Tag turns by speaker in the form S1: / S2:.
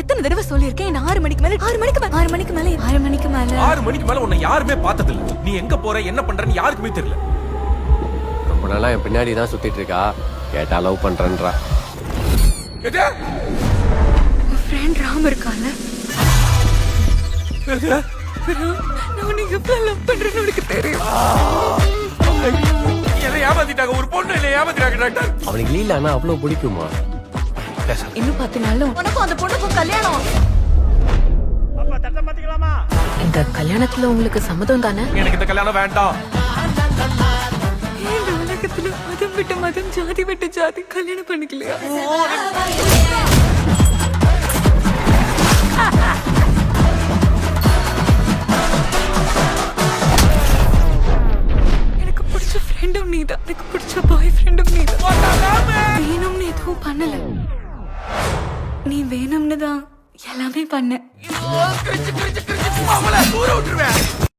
S1: எத்தனை தடவை சொல்லிருக்கேன் 6 மணிக்கு மேல 6 மணிக்கு மேல
S2: உன்னை யாருமே பார்த்தது இல்ல. நீ எங்க போற என்ன பண்றன்னு யாருக்குமே தெரியல.
S3: ரொம்ப நாளா என் பின்னாடி தான் சுத்திட்டு இருக்கா. கேட்டா லவ் பண்றேன்றா.
S1: ஃப்ரெண்ட் ராம் இருக்கான்ல, நான் உன்னை எவ்வளவு லவ் பண்றேன்னு உனக்கு தெரியும்.
S2: என்னை ஏமாத்திட்டாங்க, ஒரு பொண்ணு என்னை ஏமாத்திட்டாங்க டாக்டர்.
S3: அவனுக்கு லீலானா அவ்வளவு பிடிக்குமா?
S1: இன்னும் 10 நாள்ல உனக்கும் அந்த பொண்ணுக்கும் கல்யாணம். இந்த கல்யாணத்துல உங்களுக்கு சம்மதம் தானே?
S2: எனக்கு இந்த கல்யாணம் வேண்டாம்.
S1: இந்த உலகத்துல மதம் விட்டு மதம், ஜாதி விட்டு ஜாதி கல்யாணம் பண்ணிக்கலையா? எனக்கு பிடிச்ச ஃப்ரெண்டும் நீதான், எனக்கு பிடிச்ச பாய் ஃப்ரெண்டும் நீதான். வேணும்னு எதுவும் பண்ணல, நீ வேணும்னு தான் எல்லாமே பண்ண.
S2: அவளை தூர விட்டுருவேன்.